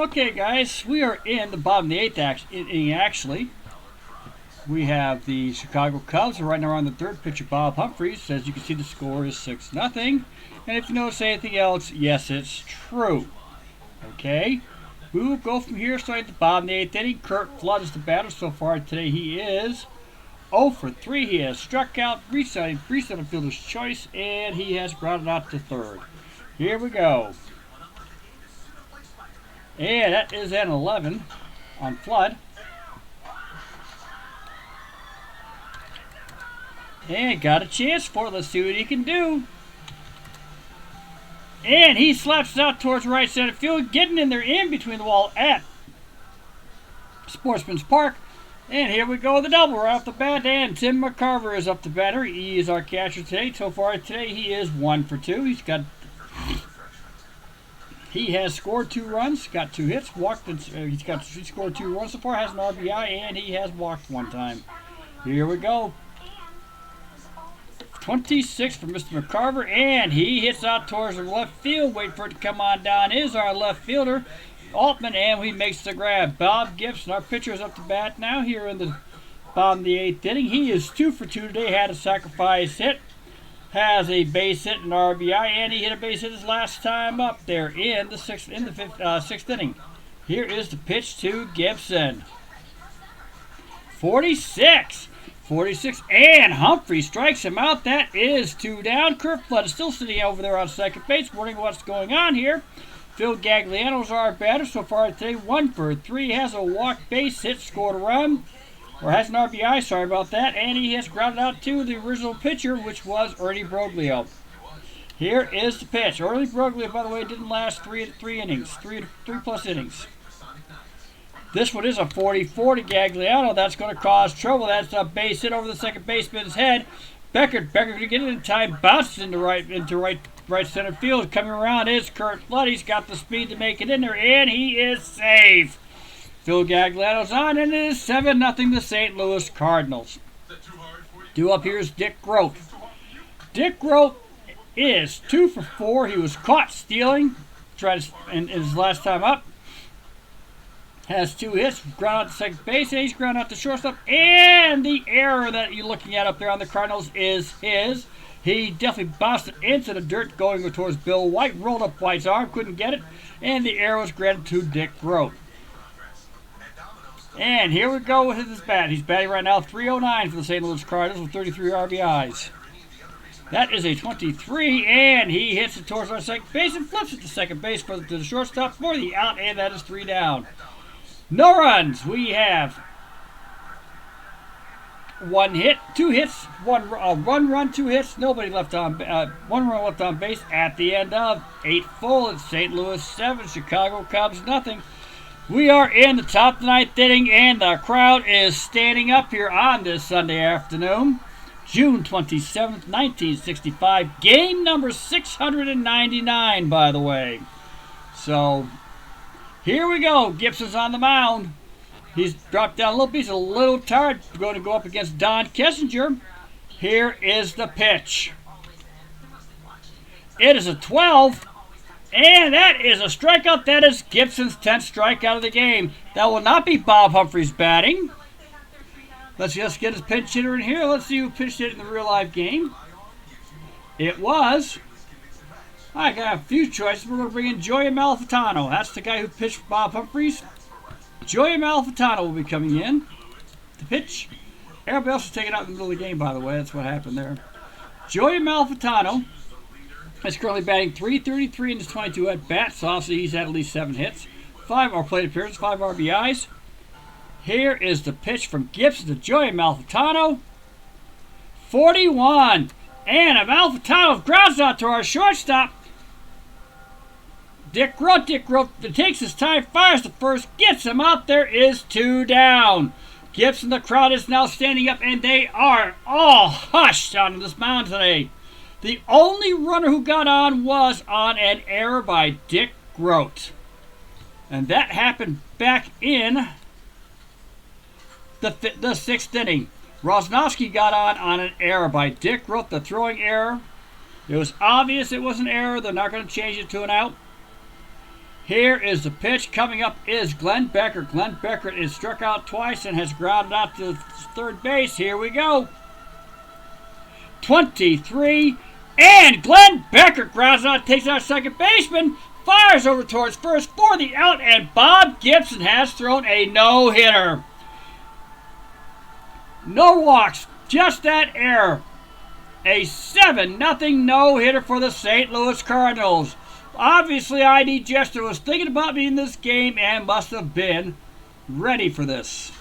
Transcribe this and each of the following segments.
Okay, guys, we are in the bottom of the eighth inning, actually. We have the Chicago Cubs right now on the third pitcher, Bob Humphries. As you can see, the score is 6-0. And if you notice anything else, yes, it's true. Okay, we will go from here, starting at the bottom of the eighth inning. Curt Flood is the batter. So far today, he is 0 for 3. He has struck out, reset a fielder's choice, and he has grounded out to third. Here we go. And that is an 11 on Flood. And got a chance for it. Let's see what he can do. And he slaps it out towards right center field, getting in there in between the wall at Sportsman's Park. And here we go, the double right off the bat. And Tim McCarver is up the batter. He is our catcher today. So far today, he is 1 for 2. He has scored 2 runs, got 2 hits, walked. He scored 2 runs so far, has an RBI, and he has walked 1 time. Here we go. 26 for Mr. McCarver, and he hits out towards the left field. Wait for it to come on down. Is our left fielder, Altman, and he makes the grab. Bob Gibson, our pitcher, is up to bat now here in the bottom of the 8th inning. He is 2 for 2 today. Had a sacrifice hit. Has a base hit and RBI, and he hit a base hit his last time up there in the sixth inning. Here is the pitch to Gibson. 46, and Humphrey strikes him out. That is 2 down. Curt Flood is still sitting over there on second base, wondering what's going on here. Phil Gagliano's our batter so far today, 1 for 3. Has a walk, base hit, scored a run. Or has an RBI, sorry about that. And he has grounded out to the original pitcher, which was Ernie Broglio. Here is the pitch. Ernie Broglio, by the way, didn't last three innings, three plus innings. This one is a 44 to Gagliano. That's going to cause trouble. That's a base hit over the second baseman's head. Becker to get it in time, bounces into right center field. Coming around is Curt Flood. He's got the speed to make it in there, and he is safe. Phil Gagliano's on, and it is 7-0 the St. Louis Cardinals. Due up here is Dick Groat. Dick Groat is 2 for 4. He was caught stealing. Tried in his last time up. Has 2 hits. Ground out to second base. And he's ground out to shortstop. And the error that you're looking at up there on the Cardinals is his. He definitely bounced it into the dirt going towards Bill White. Rolled up White's arm. Couldn't get it. And the error was granted to Dick Groat. And here we go with his bat. He's batting right now 309 for the St. Louis Cardinals with 33 RBIs. That is a 23, and he hits it towards our second base and flips it to second base to the shortstop for the out, and that is 3 down. No runs. We have 1 hit, 2 hits, 1 run, 2 hits. Nobody left on 1 run left on base at the end of 8 full. It's St. Louis 7, Chicago Cubs nothing. We are in the top of the 9th inning, and the crowd is standing up here on this Sunday afternoon, June 27th, 1965. Game number 699, by the way. So, here we go. Gibson's on the mound. He's dropped down a little bit. He's a little tired. Going to go up against Don Kessinger. Here is the pitch. It is a 12. And that is a strikeout. That is Gibson's 10th strikeout of the game. That will not be Bob Humphries batting. Let's just get his pinch hitter in here. Let's see who pitched it in the real life game. It was, I got a few choices. We're going to bring in Joey Malfitano. That's the guy who pitched for Bob Humphries. Joey Malfitano will be coming in to pitch. Everybody else is taken out in the middle of the game, by the way. That's what happened there. Joey Malfitano is currently batting .333 in his 22 at-bats, so obviously he's had at least 7 hits, 5 plate appearances, 5 RBIs. Here is the pitch from Gibson to Joey Malfitano. 41. And a Malfitano grounds out to our shortstop. Dick Groat takes his time, fires the first, gets him out. There is 2 down. Gibson, the crowd is now standing up, and they are all hushed on this mound today. The only runner who got on was on an error by Dick Groat. And that happened back in the 6th inning. Rosnowski got on an error by Dick Groat, the throwing error. It was obvious it was an error. They're not going to change it to an out. Here is the pitch. Coming up is Glenn Becker. Glenn Becker is struck out twice and has grounded out to third base. Here we go. 23. And Glenn Becker grounds out, takes out second baseman, fires over towards first for the out, and Bob Gibson has thrown a no-hitter. No walks, just that error. A 7-0 no-hitter for the St. Louis Cardinals. Obviously, ID Jester was thinking about me in this game and must have been ready for this.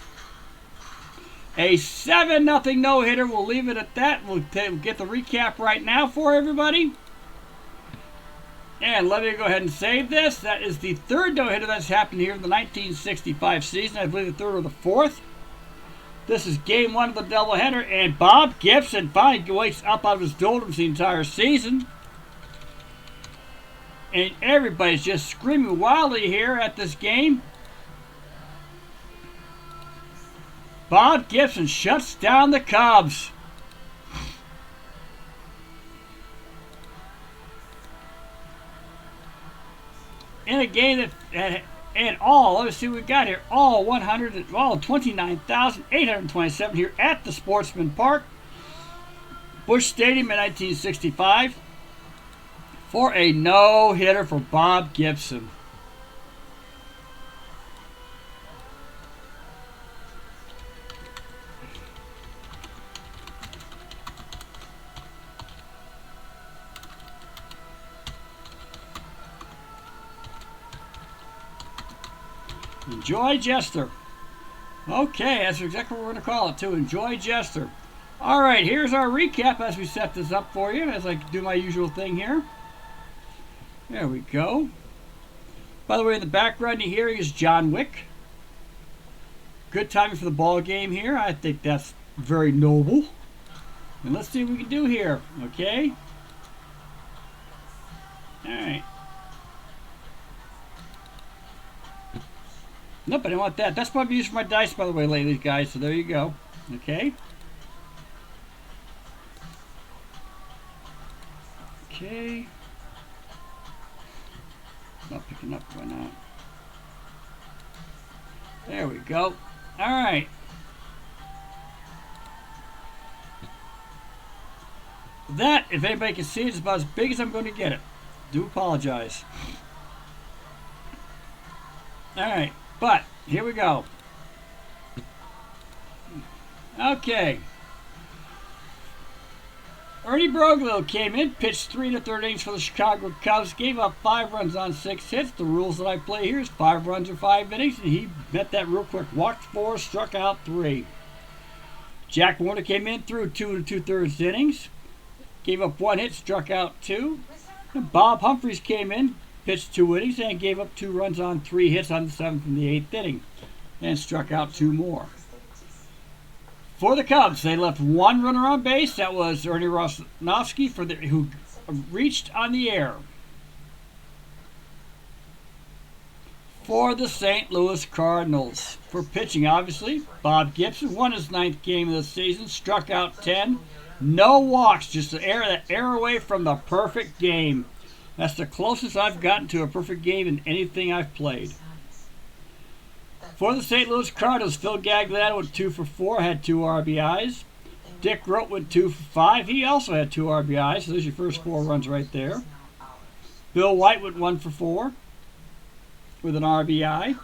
A 7-0 no-hitter. We'll leave it at that. We'll get the recap right now for everybody. And let me go ahead and save this. That is the third no-hitter that's happened here in the 1965 season. I believe the third or the fourth. This is game one of the doubleheader, and Bob Gibson finally wakes up out of his doldrums the entire season. And everybody's just screaming wildly here at this game. Bob Gibson shuts down the Cubs. In a game that and all, let's see what we got here. All 29,827 here at the Sportsman Park, Busch Stadium in 1965 for a no-hitter for Bob Gibson. Enjoy Jester. Okay, that's exactly what we're going to call it too. Enjoy Jester. All right, here's our recap as we set this up for you, as I do my usual thing here. There we go. By the way, in the background you hear is John Wick. Good timing for the ball game here. I think that's very noble. And let's see what we can do here. Okay. All right. Nope, I didn't want that. That's what I've used for my dice, by the way, lately, guys. So there you go. Okay. Okay. Not picking up, why not? There we go. All right. That, if anybody can see it, is about as big as I'm going to get it. Do apologize. All right. But, here we go. Okay. Ernie Broglio came in, pitched 3 1/3 innings for the Chicago Cubs, gave up 5 runs on 6 hits. The rules that I play here is 5 runs or 5 innings, and he met that real quick. Walked 4, struck out 3. Jack Warner came in, threw 2 2/3 innings, gave up 1 hit, struck out 2. And Bob Humphreys came in, pitched 2 innings, and gave up 2 runs on 3 hits on the 7th and the 8th inning, and struck out 2 more. For the Cubs, they left 1 runner on base. That was Ernie Rosnowski, who reached on the air. For the St. Louis Cardinals, for pitching, obviously, Bob Gibson won his 9th game of the season, struck out 10, no walks, just that air away from the perfect game. That's the closest I've gotten to a perfect game in anything I've played. For the St. Louis Cardinals, Phil Gagliano went 2 for 4, had 2 RBIs. Dick Rote went 2 for 5. He also had 2 RBIs, so there's your first 4 runs right there. Bill White went 1 for 4 with an RBI.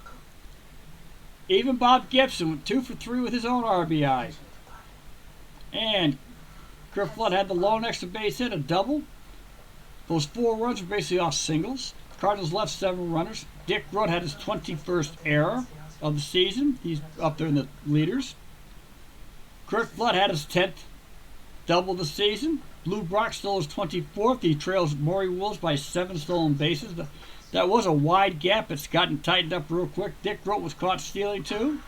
Even Bob Gibson went 2 for 3 with his own RBI. And Kurt Flood had the lone extra base hit, a double. Those 4 runs were basically off singles. Cardinals left 7 runners. Dick Rote had his 21st error of the season. He's up there in the leaders. Kurt Flood had his 10th double of the season. Lou Brock stole his 24th. He trails Maury Wills by 7 stolen bases. That was a wide gap. It's gotten tightened up real quick. Dick Rote was caught stealing 2.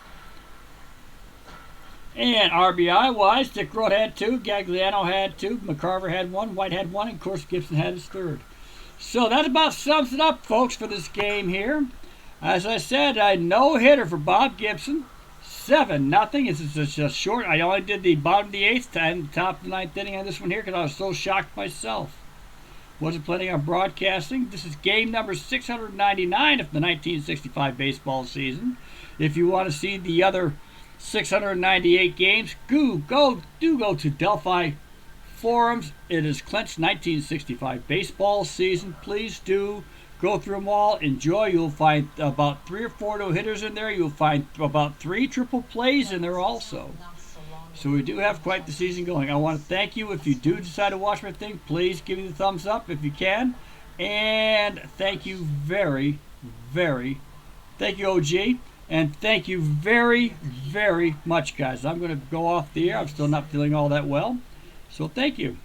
And RBI-wise, Dick Rote had 2, Gagliano had 2, McCarver had 1, White had 1, and of course Gibson had his 3rd. So that about sums it up, folks, for this game here. As I said, a no-hitter for Bob Gibson. 7-0. This is just short. I only did the bottom of the 8th and top of the 9th inning on this one here because I was so shocked myself. Wasn't planning on broadcasting. This is game number 699 of the 1965 baseball season. If you want to see the other 698 games, do go to Delphi forums. It is Clint's 1965 baseball season. Please do go through them all. Enjoy. You'll find about 3 or 4 no-hitters in there. You'll find about 3 triple plays in there also. So we do have quite the season going. I want to thank you. If you do decide to watch my thing, please give me the thumbs up if you can. And thank you very, very, thank you, OG. And thank you very, very much, guys. I'm going to go off the air. I'm still not feeling all that well. So thank you.